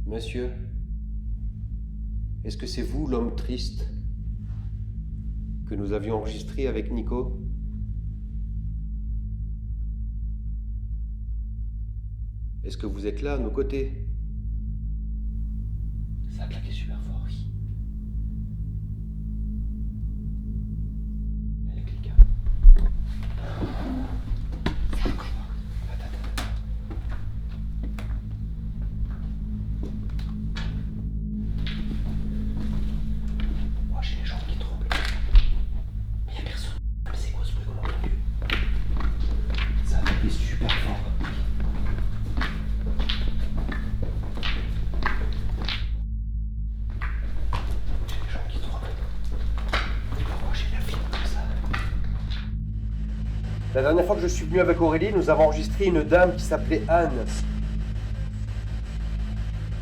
Monsieur, est-ce que c'est vous l'homme triste que nous avions enregistré avec Nico? Est-ce que vous êtes là à nos côtés? Ça a claqué super fort, oui. Elle clique. Moi j'ai les jambes qui tremblent. Mais y'a personne. C'est quoi ce bruit qu'on a entendu? Ça a claqué super fort. J'ai les jambes qui tremblent. Moi j'ai la film comme ça. La dernière fois que je suis venu avec Aurélie, nous avons enregistré une dame qui s'appelait Anne.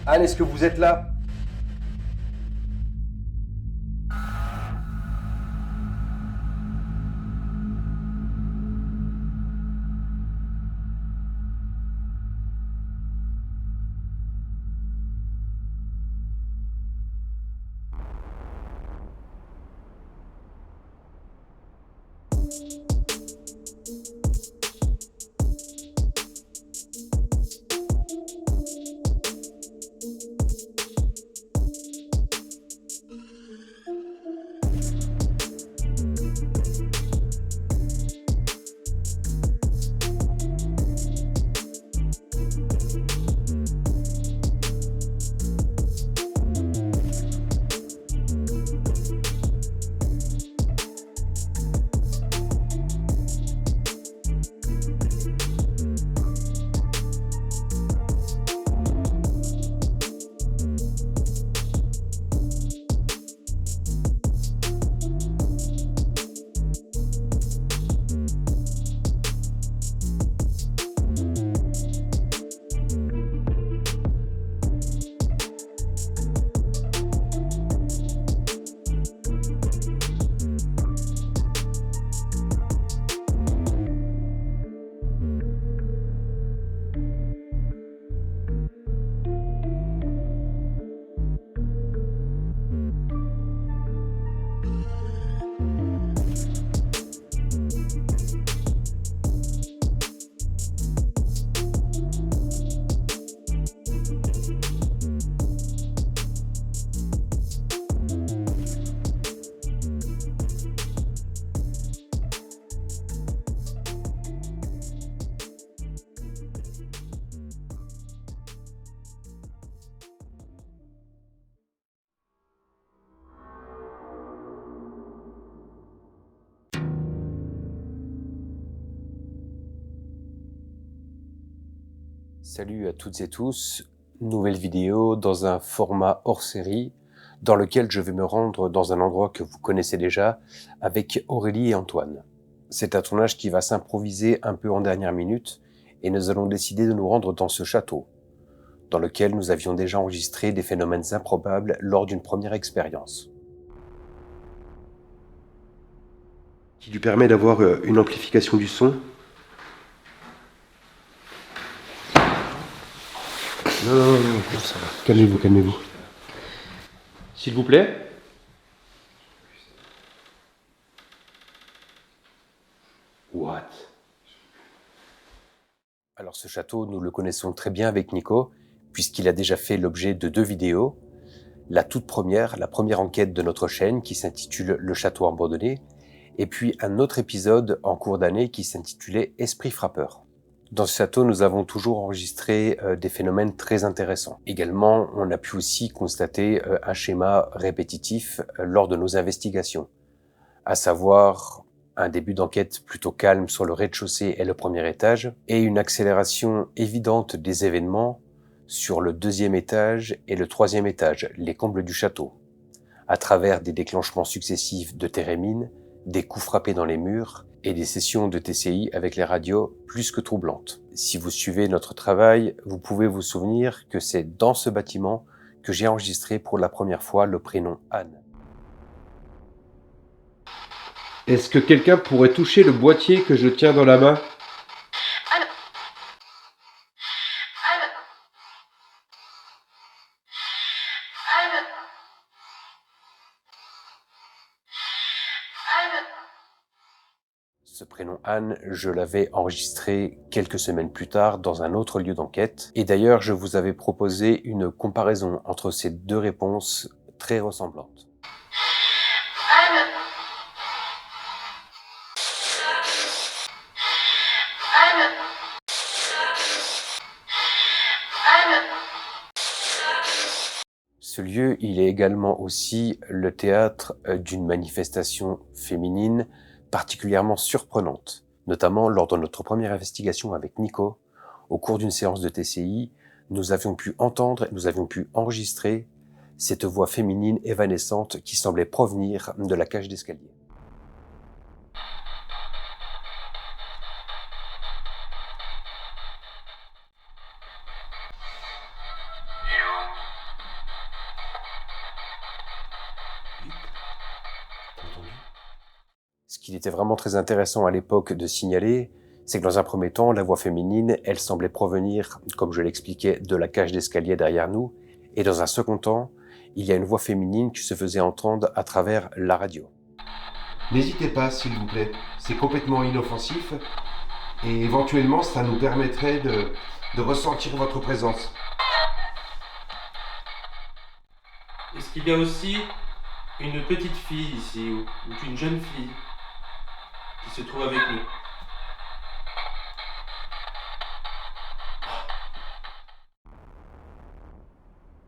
Anne, est-ce que vous êtes là? Salut à toutes et tous, nouvelle vidéo dans un format hors série dans lequel je vais me rendre dans un endroit que vous connaissez déjà avec Aurélie et Antoine. C'est un tournage qui va s'improviser un peu en dernière minute et nous allons décider de nous rendre dans ce château, dans lequel nous avions déjà enregistré des phénomènes improbables lors d'une première expérience. Qui lui permet d'avoir une amplification du son. Non, ça va. Calmez-vous, calmez-vous. S'il vous plaît. What? Alors ce château, nous le connaissons très bien avec Nico, puisqu'il a déjà fait l'objet de 2 vidéos. La toute première, la première enquête de notre chaîne qui s'intitule Le château abandonné, et puis un autre épisode en cours d'année qui s'intitulait Esprit frappeur. Dans ce château, nous avons toujours enregistré des phénomènes très intéressants. Également, on a pu aussi constater un schéma répétitif lors de nos investigations, à savoir un début d'enquête plutôt calme sur le rez-de-chaussée et le premier étage, et une accélération évidente des événements sur le 2e étage et le 3e étage, les combles du château, à travers des déclenchements successifs de térémines, des coups frappés dans les murs et des sessions de TCI avec les radios plus que troublantes. Si vous suivez notre travail, vous pouvez vous souvenir que c'est dans ce bâtiment que j'ai enregistré pour la première fois le prénom Anne. Est-ce que quelqu'un pourrait toucher le boîtier que je tiens dans la main? Allô? Allô? prénom Anne, je l'avais enregistrée quelques semaines plus tard dans un autre lieu d'enquête. Et d'ailleurs, je vous avais proposé une comparaison entre ces deux réponses très ressemblantes. Anne. Anne. Anne. Ce lieu, il est également aussi le théâtre d'une manifestation féminine particulièrement surprenante, notamment lors de notre première investigation avec Nico. Au cours d'une séance de TCI, nous avions pu entendre, nous avions pu enregistrer cette voix féminine évanescente qui semblait provenir de la cage d'escalier. Ce qu'il était vraiment très intéressant à l'époque de signaler, c'est que dans un premier temps, la voix féminine, elle semblait provenir, comme je l'expliquais, de la cage d'escalier derrière nous, et dans un second temps, il y a une voix féminine qui se faisait entendre à travers la radio. N'hésitez pas, s'il vous plaît. C'est complètement inoffensif et éventuellement, ça nous permettrait de ressentir votre présence. Est-ce qu'il y a aussi une petite fille ici, ou une jeune fille, qui se trouve avec nous?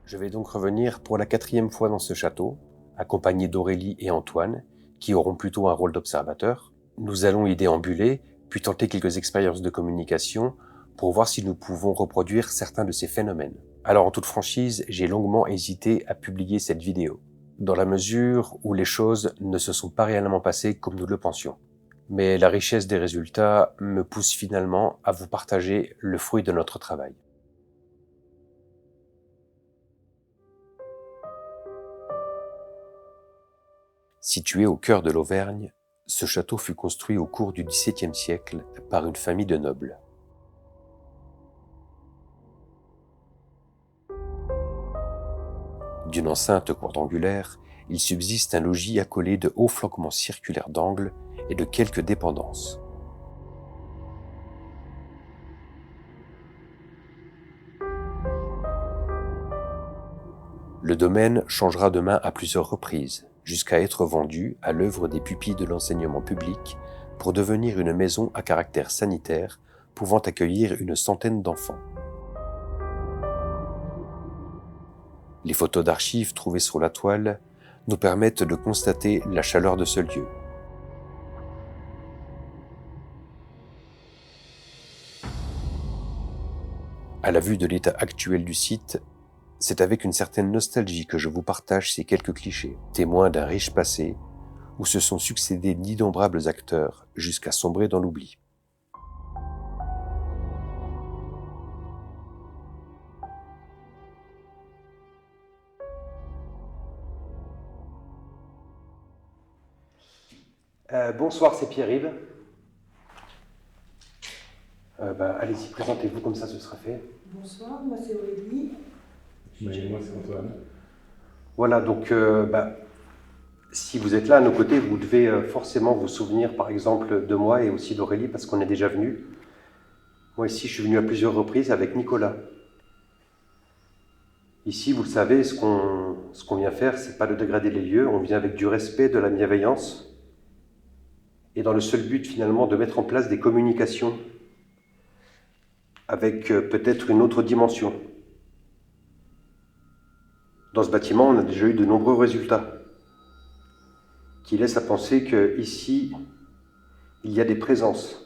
Je vais donc revenir pour la 4e fois dans ce château, accompagné d'Aurélie et Antoine, qui auront plutôt un rôle d'observateur. Nous allons y déambuler, puis tenter quelques expériences de communication pour voir si nous pouvons reproduire certains de ces phénomènes. Alors en toute franchise, j'ai longuement hésité à publier cette vidéo, dans la mesure où les choses ne se sont pas réellement passées comme nous le pensions. Mais la richesse des résultats me pousse finalement à vous partager le fruit de notre travail. Situé au cœur de l'Auvergne, ce château fut construit au cours du XVIIe siècle par une famille de nobles. D'une enceinte quadrangulaire, il subsiste un logis accolé de hauts flanquements circulaires d'angle et de quelques dépendances. Le domaine changera de main à plusieurs reprises, jusqu'à être vendu à l'œuvre des pupilles de l'enseignement public pour devenir une maison à caractère sanitaire pouvant accueillir une centaine d'enfants. Les photos d'archives trouvées sur la toile nous permettent de constater la chaleur de ce lieu. À la vue de l'état actuel du site, c'est avec une certaine nostalgie que je vous partage ces quelques clichés, témoins d'un riche passé où se sont succédés d'innombrables acteurs jusqu'à sombrer dans l'oubli. Bonsoir, c'est Pierre-Yves. Allez-y, présentez-vous, comme ça ce sera fait. Bonsoir, moi c'est Aurélie. Moi, c'est Antoine. Voilà, donc si vous êtes là à nos côtés, vous devez forcément vous souvenir par exemple de moi et aussi d'Aurélie parce qu'on est déjà venus. Moi ici, je suis venu à plusieurs reprises avec Nicolas. Ici, vous le savez, ce qu'on vient faire, c'est pas de dégrader les lieux, on vient avec du respect, de la bienveillance et dans le seul but finalement de mettre en place des communications avec peut-être une autre dimension. Dans ce bâtiment, on a déjà eu de nombreux résultats qui laissent à penser qu'ici, il y a des présences.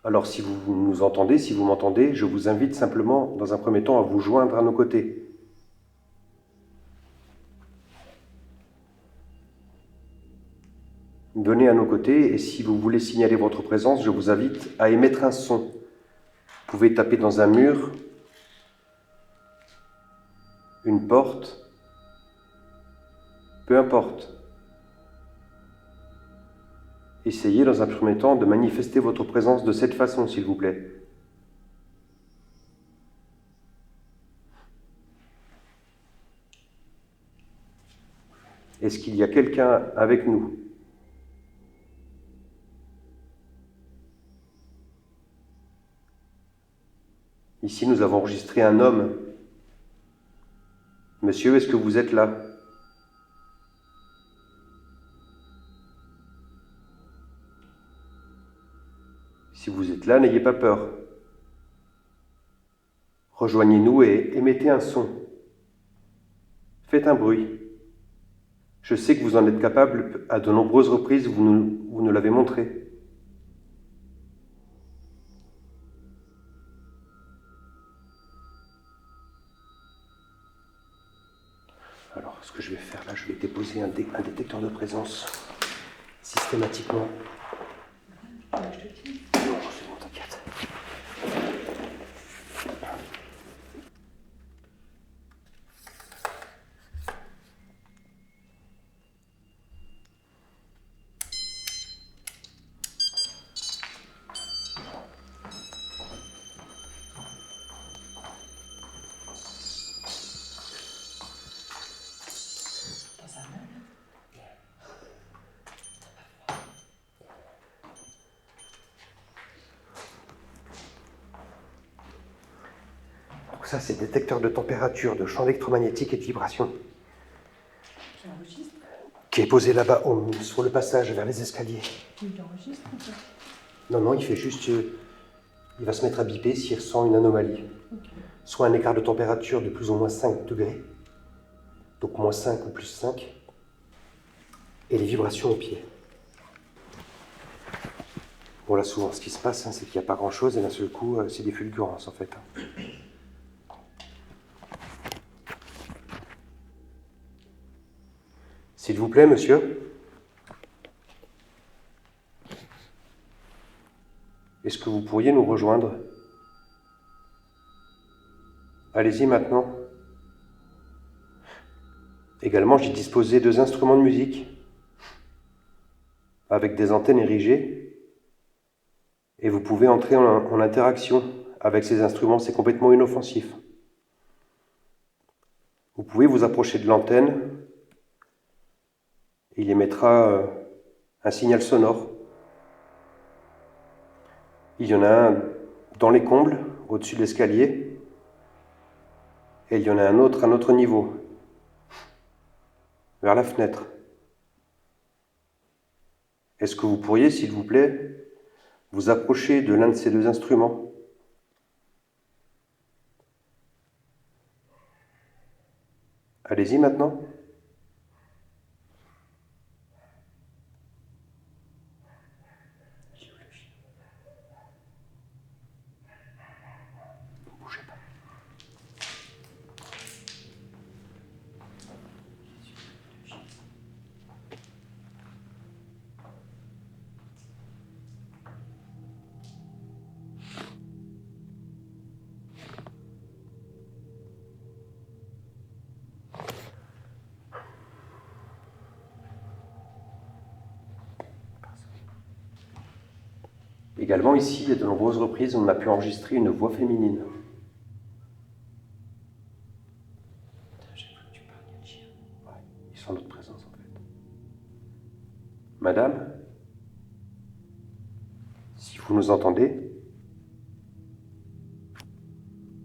Alors si vous nous entendez, si vous m'entendez, je vous invite simplement, dans un premier temps, à vous joindre à nos côtés. Venez à nos côtés et si vous voulez signaler votre présence, je vous invite à émettre un son. Vous pouvez taper dans un mur, une porte, peu importe. Essayez dans un premier temps de manifester votre présence de cette façon, s'il vous plaît. Est-ce qu'il y a quelqu'un avec nous ? Ici, nous avons enregistré un homme. Monsieur, est-ce que vous êtes là? Si vous êtes là, n'ayez pas peur. Rejoignez-nous et émettez un son. Faites un bruit. Je sais que vous en êtes capable, à de nombreuses reprises, vous nous l'avez montré. Alors, ce que je vais faire là, je vais déposer un détecteur de présence systématiquement. Non, c'est bon, t'inquiète. Donc ça, c'est détecteur de température, de champ électromagnétique et de vibration. J'enregistre. Qui est posé là-bas, sur le passage vers les escaliers. Il enregistre ou pas? Non, non, il fait juste... il va se mettre à biper s'il ressent une anomalie. Ok. Soit un écart de température de plus ou moins 5 degrés. Donc moins 5 ou plus 5. Et les vibrations au pied. Bon, là, souvent, ce qui se passe, c'est qu'il n'y a pas grand-chose, et d'un seul coup, c'est des fulgurances, en fait. S'il vous plaît, monsieur. Est-ce que vous pourriez nous rejoindre? Allez-y maintenant. Également, j'ai disposé 2 instruments de musique avec des antennes érigées et vous pouvez entrer en interaction avec ces instruments, c'est complètement inoffensif. Vous pouvez vous approcher de l'antenne, il émettra un signal sonore. Il y en a un dans les combles, au-dessus de l'escalier, et il y en a un autre à notre niveau, vers la fenêtre. Est-ce que vous pourriez, s'il vous plaît, vous approcher de l'un de ces 2 instruments? Allez-y maintenant. Ne bougez pas. Également ici, à de nombreuses reprises, on a pu enregistrer une voix féminine. Ouais, ils sont en notre présence en fait. Madame, si vous nous entendez,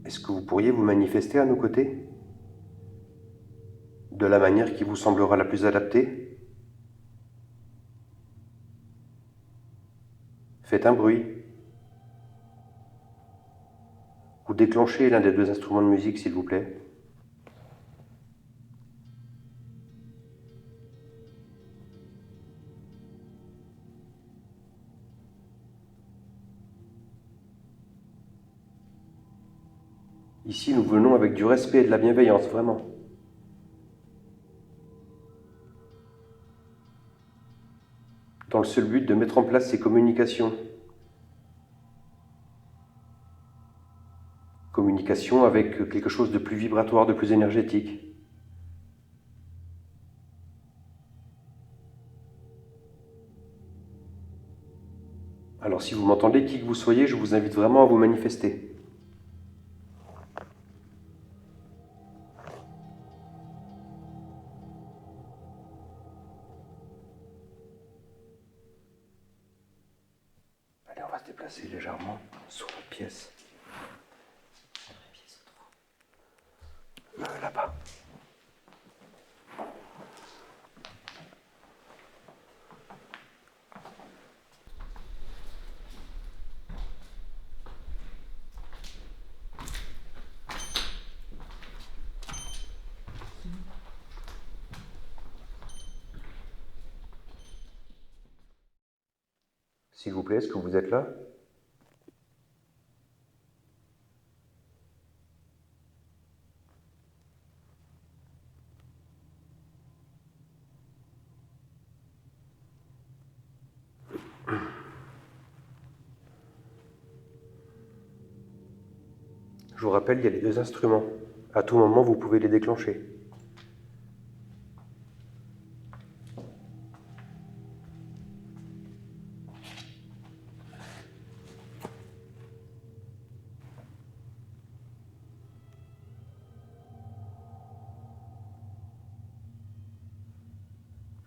est-ce que vous pourriez vous manifester à nos côtés? De la manière qui vous semblera la plus adaptée? Faites un bruit. Ou déclenchez l'un des 2 instruments de musique, s'il vous plaît. Ici, nous venons avec du respect et de la bienveillance, vraiment. Dans le seul but de mettre en place ces communications. Communication avec quelque chose de plus vibratoire, de plus énergétique. Alors si vous m'entendez, qui que vous soyez, je vous invite vraiment à vous manifester. Allez, on va se déplacer légèrement sur notre pièce. là-bas. S'il vous plaît, est-ce que vous êtes là? Je vous rappelle, il y a les deux instruments. À tout moment, vous pouvez les déclencher.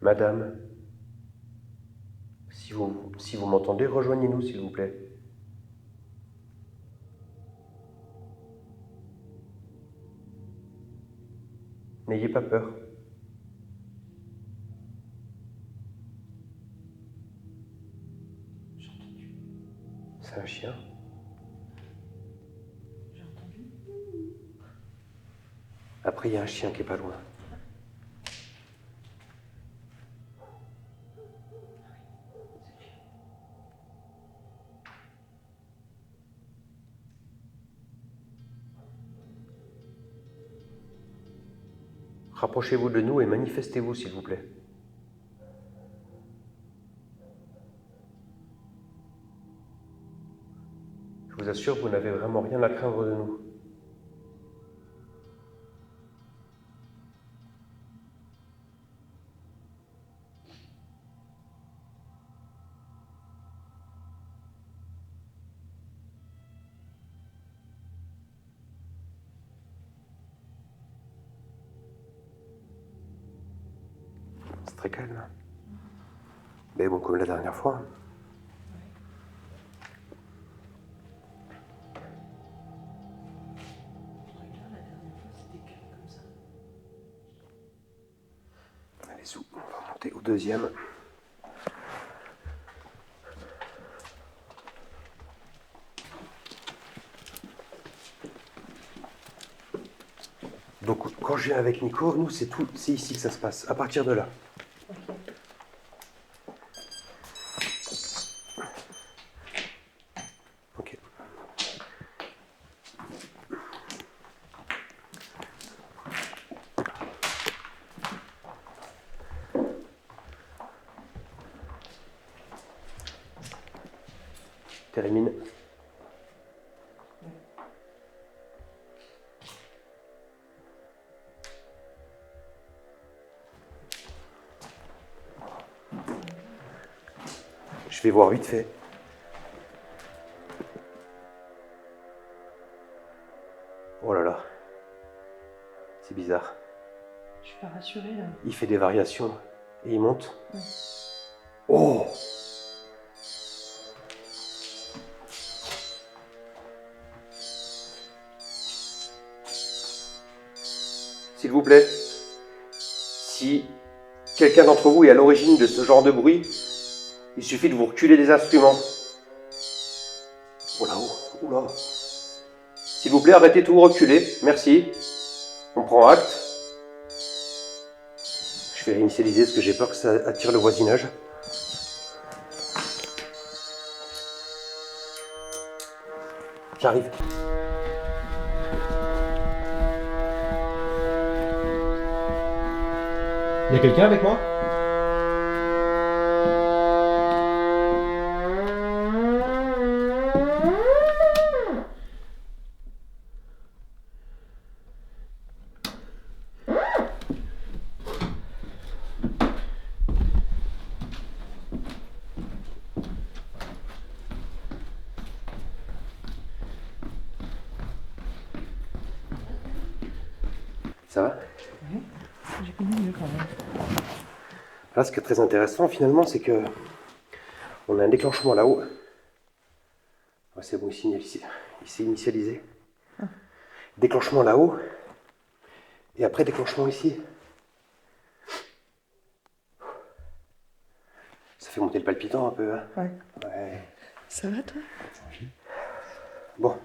Madame, si vous m'entendez, rejoignez-nous, s'il vous plaît. N'ayez pas peur. J'ai entendu. C'est un chien. J'ai entendu. Après, il y a un chien qui est pas loin. Rapprochez-vous de nous et manifestez-vous, s'il vous plaît. Je vous assure, vous n'avez vraiment rien à craindre de nous. C'est très calme. Mais bon, comme la dernière fois. Regarde, la dernière fois, c'était calme comme ça. Allez, sous, on va monter au deuxième. Donc, quand je viens avec Nico, nous, c'est ici que ça se passe, à partir de là. Ok. Termine. Je vais voir vite fait. Oh là là. C'est bizarre. Je suis pas rassurée là. Il fait des variations et il monte. Ouais. Oh! S'il vous plaît, si quelqu'un d'entre vous est à l'origine de ce genre de bruit, il suffit de vous reculer des instruments. Oh là-haut, oula. S'il vous plaît, arrêtez tout, reculez. Merci. On prend acte. Je vais réinitialiser parce que j'ai peur que ça attire le voisinage. J'arrive. Il y a quelqu'un avec moi? Ça va? J'ai connu mieux quand même. Là, ce qui est très intéressant finalement, c'est que on a un déclenchement là-haut. Ouais, c'est bon, il s'est initialisé. Déclenchement là-haut. Et après, déclenchement ici. Ça fait monter le palpitant un peu, hein? Ouais. Ouais. Ça va, toi? Bon.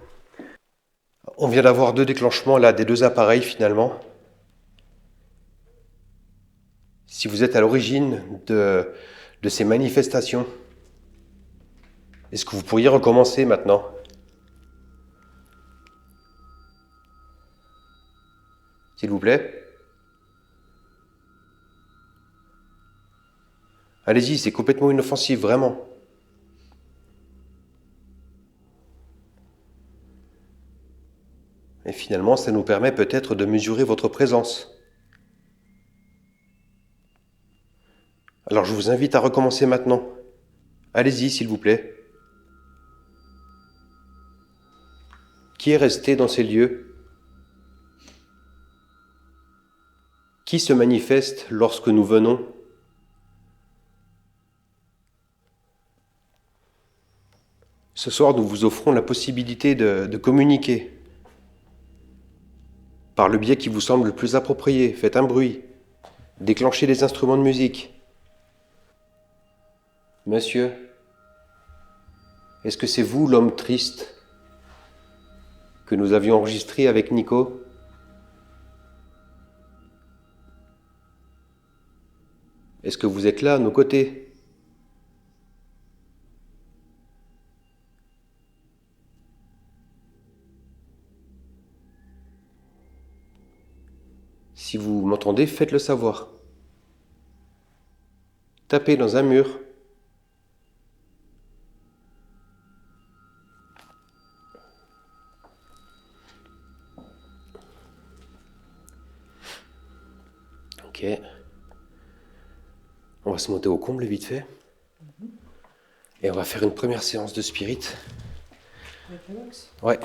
On vient d'avoir 2 déclenchements là, des 2 appareils finalement. Si vous êtes à l'origine de ces manifestations, est-ce que vous pourriez recommencer maintenant? S'il vous plaît? Allez-y, c'est complètement inoffensif, vraiment. Et finalement, ça nous permet peut-être de mesurer votre présence. Alors je vous invite à recommencer maintenant. Allez-y, s'il vous plaît. Qui est resté dans ces lieux? Qui se manifeste lorsque nous venons? Ce soir, nous vous offrons la possibilité de communiquer par le biais qui vous semble le plus approprié. Faites un bruit. Déclenchez des instruments de musique. Monsieur, est-ce que c'est vous l'homme triste que nous avions enregistré avec Nico? Est-ce que vous êtes là, à nos côtés? Si vous m'entendez, faites-le savoir. Tapez dans un mur. Ok. On va se monter au comble vite fait. Et on va faire une première séance de spirit. Avec le box? Ouais.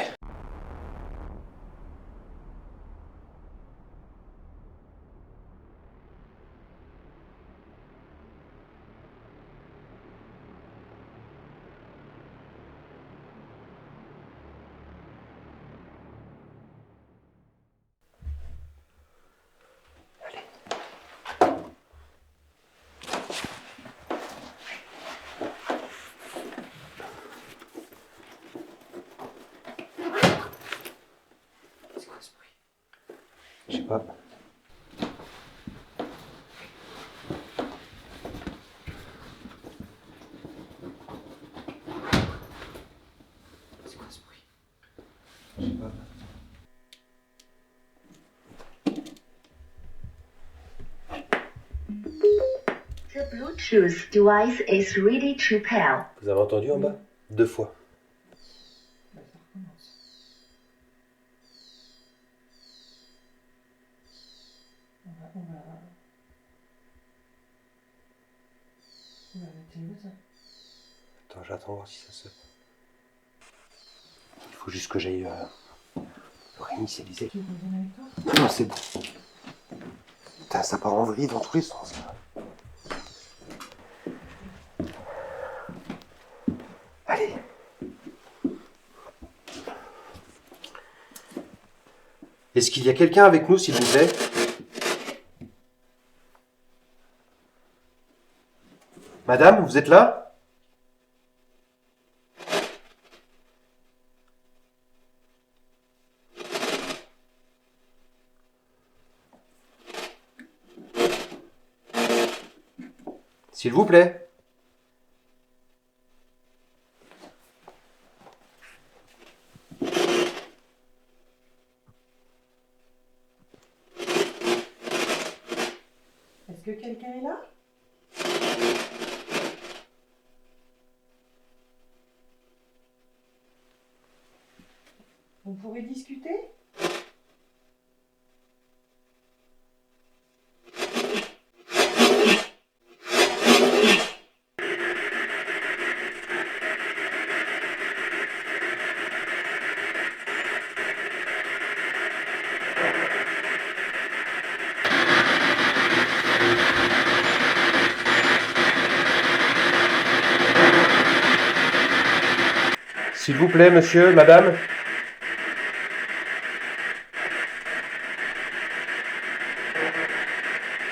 C'est quoi ce bruit? Je sais pas. C'est quoi ce bruit? Je sais pas. The Bluetooth device is ready to pair. Vous avez entendu en bas? 2 fois. Bah, ça recommence. On va arrêter où, ça? Attends, j'attends voir si ça se... Il faut juste que j'aille le réinitialiser. Tu veux qu'on vienne avec toi? Non, c'est bon. Putain, ça part en vrille dans tous les sens, là. Allez. Est-ce qu'il y a quelqu'un avec nous, s'il vous plaît? Madame, vous êtes là? S'il vous plaît. Est-ce que quelqu'un est là? On pourrait discuter? S'il vous plaît, monsieur, madame.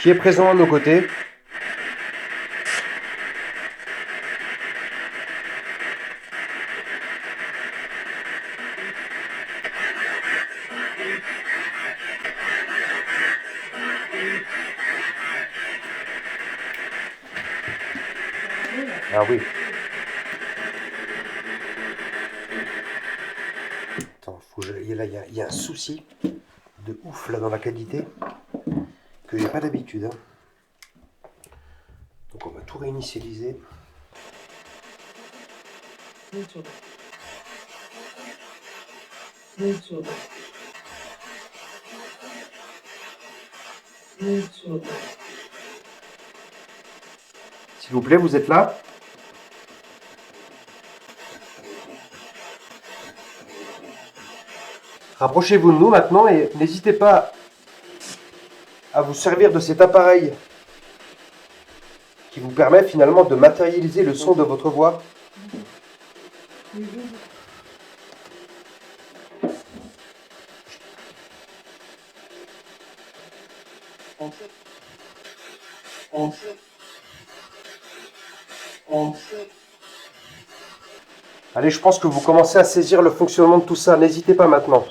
qui est présent à nos côtés. Ah oui. Attends, il y a un souci de ouf là dans la qualité que j'ai pas d'habitude. Hein. Donc on va tout réinitialiser. S'il vous plaît, vous êtes là? Rapprochez-vous de nous maintenant et n'hésitez pas à vous servir de cet appareil qui vous permet finalement de matérialiser le son de votre voix. Allez, je pense que vous commencez à saisir le fonctionnement de tout ça. N'hésitez pas maintenant.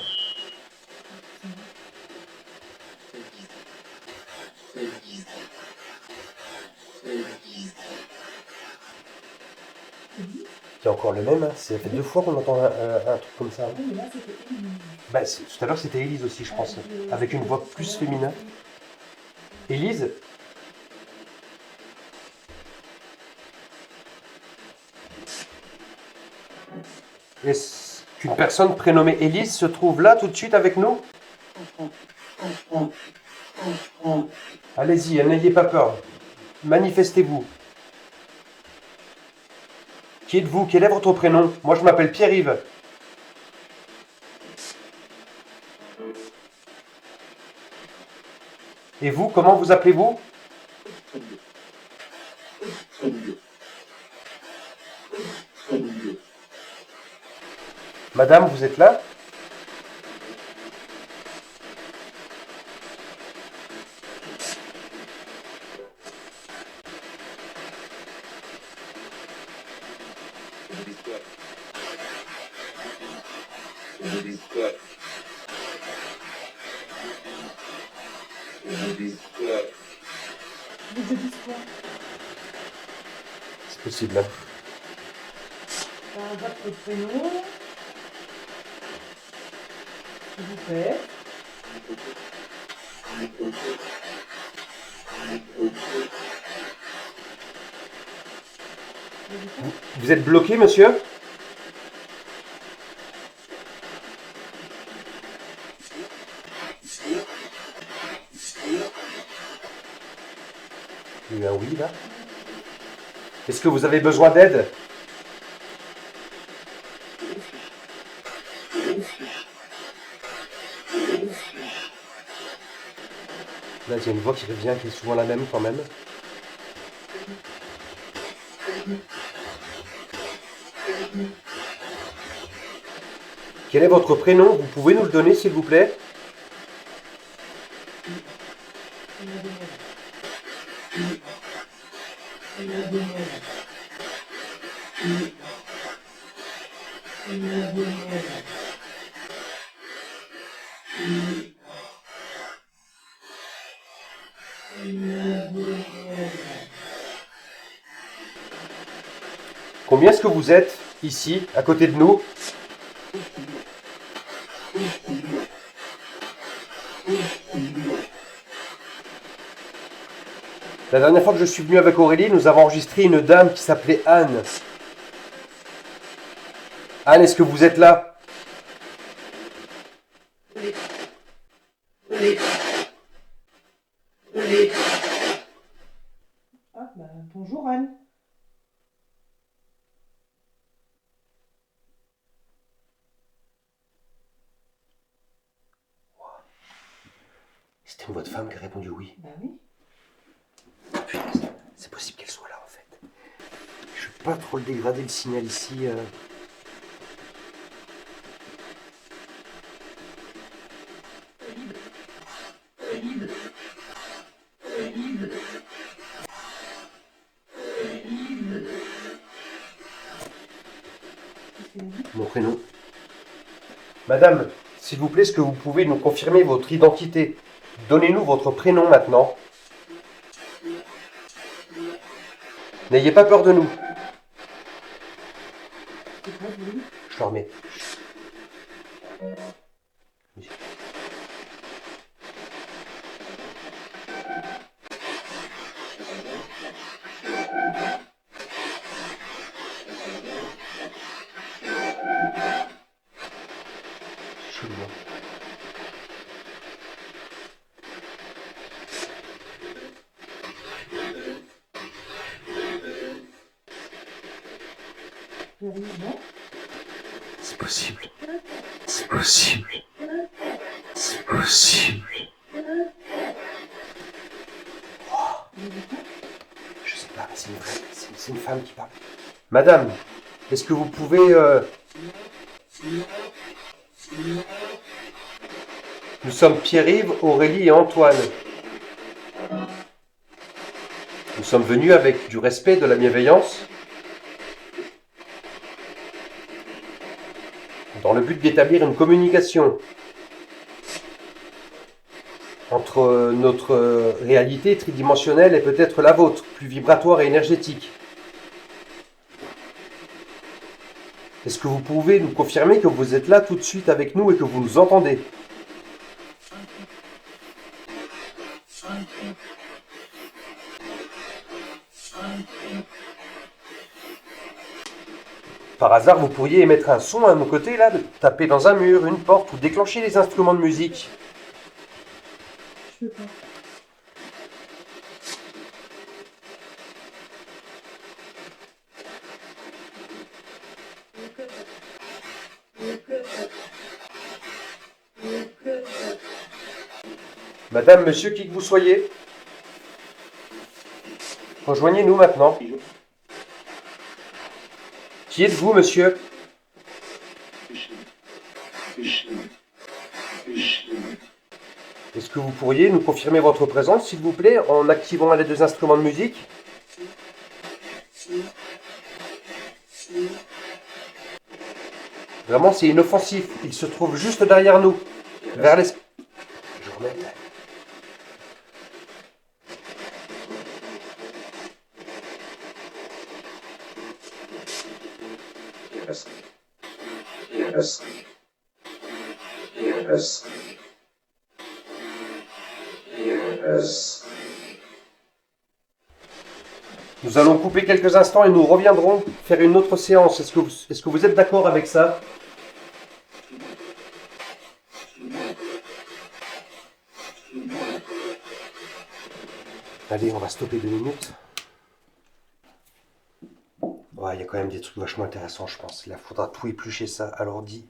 C'est encore le même, hein. Ça fait 2 fois qu'on entend un truc comme ça. Oui, mais là, c'était Élise. Bah, tout à l'heure, c'était Élise aussi, je pense, avec une voix plus féminin. Élise? Est-ce qu'une personne prénommée Élise se trouve là tout de suite avec nous? Allez-y, n'ayez pas peur. Manifestez-vous. Qui êtes-vous? Quel est votre prénom? Moi, je m'appelle Pierre-Yves. Et vous, comment vous appelez-vous? Madame, vous êtes là? Vous te dites quoi? C'est possible. Hein. Votre prénom. S'il vous plaît. Vous êtes bloqué, monsieur? Il y a eu un oui, là. Est-ce que vous avez besoin d'aide? Là, il y a une voix qui revient, qui est souvent la même quand même. Quel est votre prénom? Vous pouvez nous le donner, s'il vous plaît? Combien est-ce que vous êtes ici, à côté de nous? La dernière fois que je suis venu avec Aurélie, nous avons enregistré une dame qui s'appelait Anne. Anne, est-ce que vous êtes là? Ah, bah, bonjour Anne. C'était une voix de femme qui a répondu oui. Bah oui. Punaise, c'est possible qu'elle soit là en fait. Je vais pas trop le dégrader le signal ici. Mon prénom. Madame, s'il vous plaît, est-ce que vous pouvez nous confirmer votre identité? Donnez-nous votre prénom maintenant. N'ayez pas peur de nous. Je le remets. Chelou, hein. C'est possible. C'est possible. C'est possible. Je sais pas, c'est une femme qui parle. Madame, est-ce que vous pouvez... Nous sommes Pierre-Yves, Aurélie et Antoine. Nous sommes venus avec du respect, de la bienveillance, dans le but d'établir une communication entre notre réalité tridimensionnelle et peut-être la vôtre, plus vibratoire et énergétique. Est-ce que vous pouvez nous confirmer que vous êtes là tout de suite avec nous et que vous nous entendez? Par hasard, vous pourriez émettre un son à nos côtés, là, de taper dans un mur, une porte ou déclencher les instruments de musique. Je peux pas. Madame, monsieur, qui que vous soyez, rejoignez-nous maintenant. Qui êtes-vous, monsieur? Est-ce que vous pourriez nous confirmer votre présence, s'il vous plaît, en activant les deux instruments de musique? Vraiment, c'est inoffensif. Il se trouve juste derrière nous, vers les... Je remets. Nous allons couper quelques instants et nous reviendrons faire une autre séance. Est-ce que vous êtes d'accord avec ça? Allez, on va stopper 2 minutes. Ouais, il y a quand même des trucs vachement intéressants, je pense. Là, il faudra tout éplucher ça à l'ordi.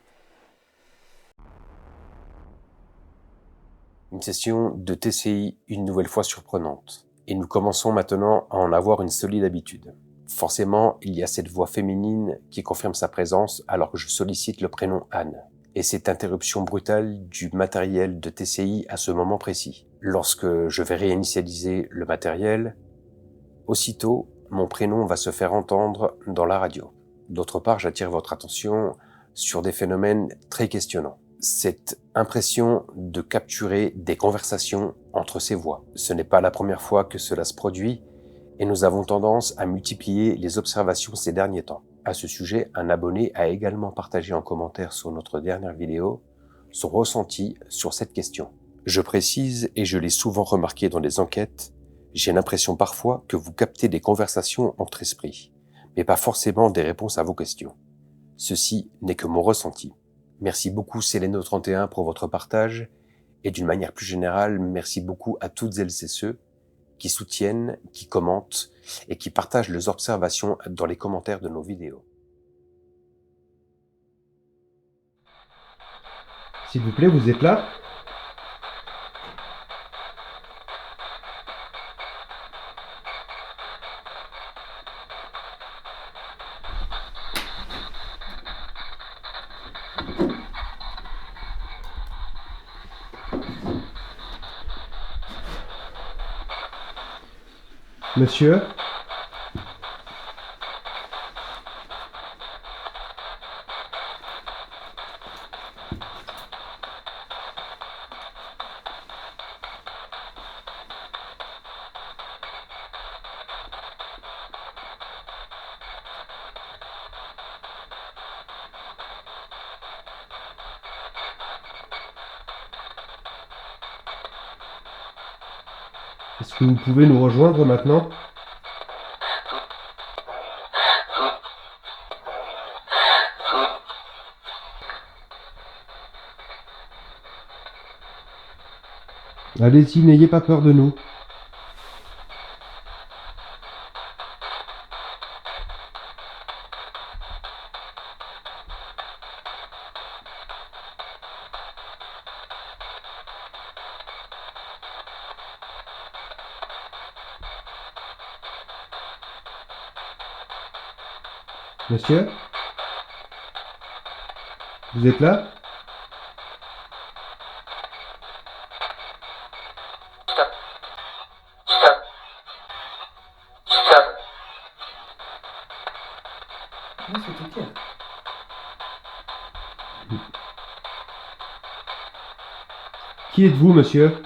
Une session de TCI une nouvelle fois surprenante. Et nous commençons maintenant à en avoir une solide habitude. Forcément, il y a cette voix féminine qui confirme sa présence alors que je sollicite le prénom Anne. Et cette interruption brutale du matériel de TCI à ce moment précis. Lorsque je vais réinitialiser le matériel, aussitôt, mon prénom va se faire entendre dans la radio. D'autre part, j'attire votre attention sur des phénomènes très questionnants. Cette impression de capturer des conversations entre ces voix. Ce n'est pas la première fois que cela se produit et nous avons tendance à multiplier les observations ces derniers temps. À ce sujet, un abonné a également partagé en commentaire sur notre dernière vidéo son ressenti sur cette question. Je précise, et je l'ai souvent remarqué dans les enquêtes, j'ai l'impression parfois que vous captez des conversations entre esprits, mais pas forcément des réponses à vos questions. Ceci n'est que mon ressenti. Merci beaucoup Céleno31 pour votre partage, et d'une manière plus générale, merci beaucoup à toutes elles et ceux qui soutiennent, qui commentent et qui partagent leurs observations dans les commentaires de nos vidéos. S'il vous plaît, vous êtes là? Monsieur? Est-ce que vous pouvez nous rejoindre maintenant? Allez-y, n'ayez pas peur de nous. Monsieur? Vous êtes là? Non, c'était Pierre. Qui êtes-vous, monsieur?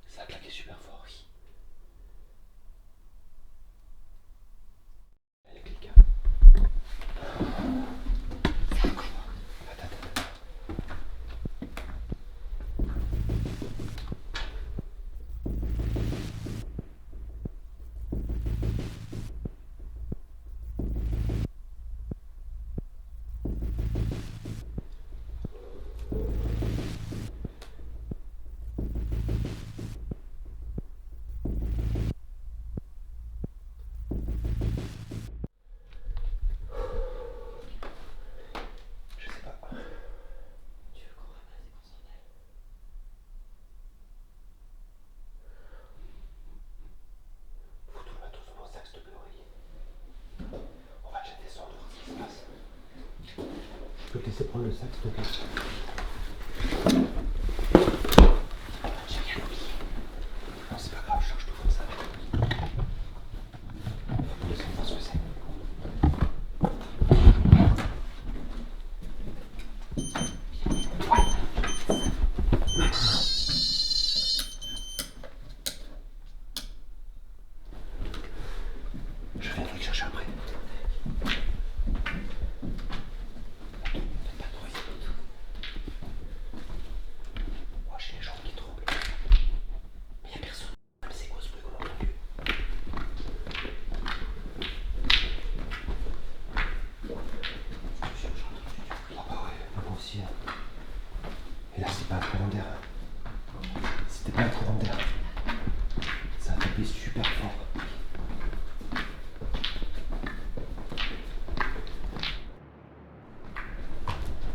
Ça a claqué super fort, oui. Il y a quelqu'un. Je sais pas. Tu veux qu'on ramasse et qu'on s'en aille? Faut tout le matos dans mon sac, s'il te plaît, Aurélie. On va déjà descendre, voir ce qui se passe. Je peux te laisser prendre le sac, s'il te plaît? J'ai rien oublié. Non, c'est pas grave, je charge tout comme ça. Faut qu'on descende voir ce que c'est. Je viendrai te chercher après. Faites pas de bruit. Moi, j'ai les jambes qui tremblent. Mais y a personne. Mais c'est quoi ce bruit qu'on entend plus? Ah bah ouais, moi aussi. Et là, c'est pas un courant d'air. C'était pas un courant d'air. Ça a tapé super fort.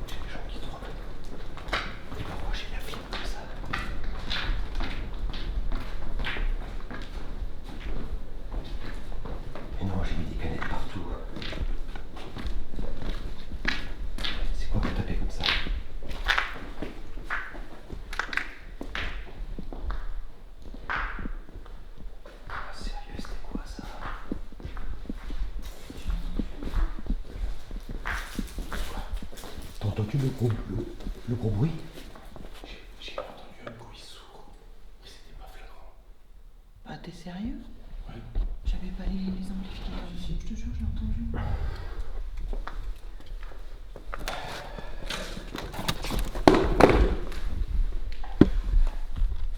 J'ai les jambes qui tremblent. Et parfois j'ai la fibre comme ça. Et non, j'ai mis des canettes partout. C'est quoi pour taper comme ça? Ah, sérieux, c'était quoi ça? T'as entendu le gros bruit? J'ai entendu un bruit sourd, mais c'était pas flagrant. Ah, t'es sérieux? Ouais. J'avais pas les amplificateurs ici, je te jure, j'ai entendu.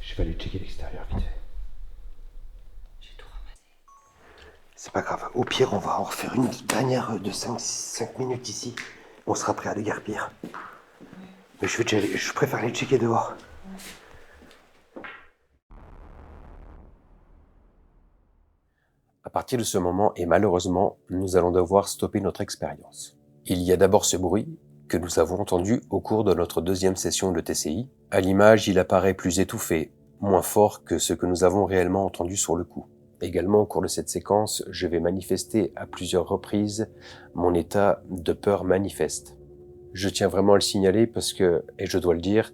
Je vais aller checker l'extérieur vite fait. J'ai tout ramassé. C'est pas grave, au pire on va en refaire une dernière de 5 minutes ici. On sera prêt à déguerpir. Mais je préfère aller checker dehors. À partir de ce moment, et malheureusement, nous allons devoir stopper notre expérience. Il y a d'abord ce bruit que nous avons entendu au cours de notre deuxième session de TCI. À l'image, il apparaît plus étouffé, moins fort que ce que nous avons réellement entendu sur le coup. Également, au cours de cette séquence, je vais manifester à plusieurs reprises mon état de peur manifeste. Je tiens vraiment à le signaler parce que, et je dois le dire,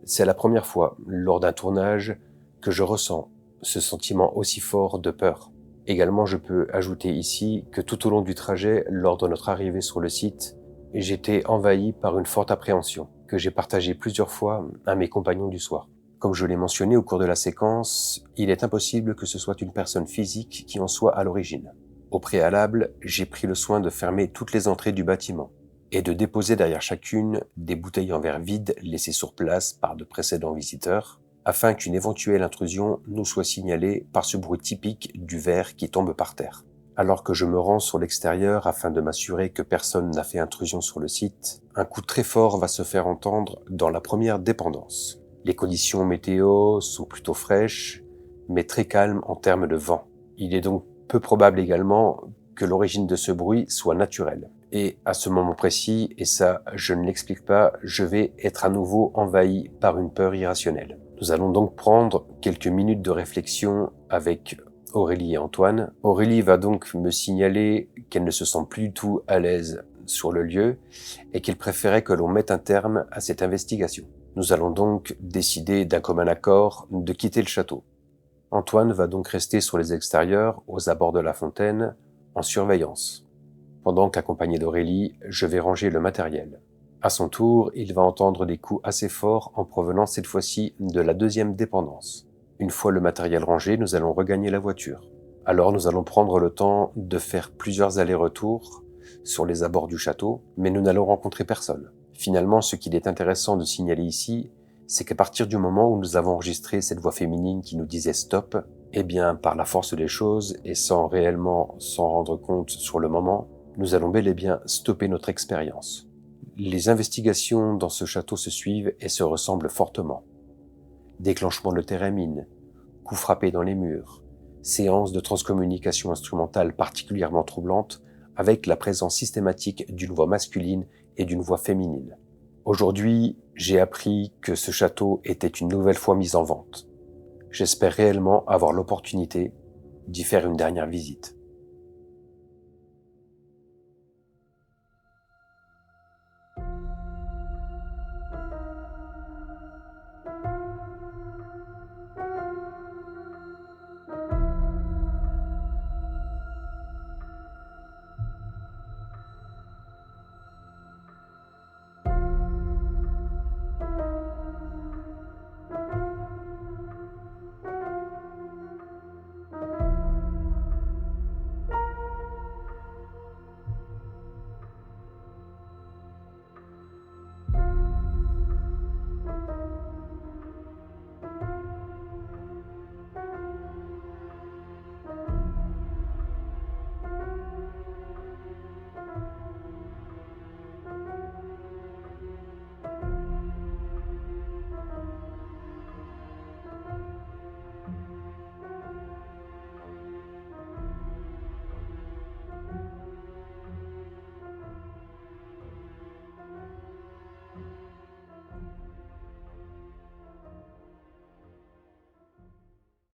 c'est la première fois lors d'un tournage que je ressens ce sentiment aussi fort de peur. Également, je peux ajouter ici que tout au long du trajet, lors de notre arrivée sur le site, j'étais envahi par une forte appréhension que j'ai partagée plusieurs fois à mes compagnons du soir. Comme je l'ai mentionné au cours de la séquence, il est impossible que ce soit une personne physique qui en soit à l'origine. Au préalable, j'ai pris le soin de fermer toutes les entrées du bâtiment et de déposer derrière chacune des bouteilles en verre vides laissées sur place par de précédents visiteurs, afin qu'une éventuelle intrusion nous soit signalée par ce bruit typique du verre qui tombe par terre. Alors que je me rends sur l'extérieur afin de m'assurer que personne n'a fait intrusion sur le site, un coup très fort va se faire entendre dans la première dépendance. Les conditions météo sont plutôt fraîches, mais très calmes en termes de vent. Il est donc peu probable également que l'origine de ce bruit soit naturelle. Et à ce moment précis, et ça je ne l'explique pas, je vais être à nouveau envahi par une peur irrationnelle. Nous allons donc prendre quelques minutes de réflexion avec Aurélie et Antoine. Aurélie va donc me signaler qu'elle ne se sent plus du tout à l'aise sur le lieu et qu'elle préférait que l'on mette un terme à cette investigation. Nous allons donc décider d'un commun accord de quitter le château. Antoine va donc rester sur les extérieurs, aux abords de la fontaine, en surveillance. Pendant qu'accompagné d'Aurélie, je vais ranger le matériel. À son tour, il va entendre des coups assez forts en provenance cette fois-ci de la deuxième dépendance. Une fois le matériel rangé, nous allons regagner la voiture. Alors nous allons prendre le temps de faire plusieurs allers-retours sur les abords du château, mais nous n'allons rencontrer personne. Finalement, ce qu'il est intéressant de signaler ici, c'est qu'à partir du moment où nous avons enregistré cette voix féminine qui nous disait stop, eh bien, par la force des choses et sans réellement s'en rendre compte sur le moment, nous allons bel et bien stopper notre expérience. Les investigations dans ce château se suivent et se ressemblent fortement. Déclenchement de térémine, coups frappés dans les murs, séance de transcommunication instrumentale particulièrement troublante avec la présence systématique d'une voix masculine et d'une voix féminine. Aujourd'hui, j'ai appris que ce château était une nouvelle fois mis en vente. J'espère réellement avoir l'opportunité d'y faire une dernière visite.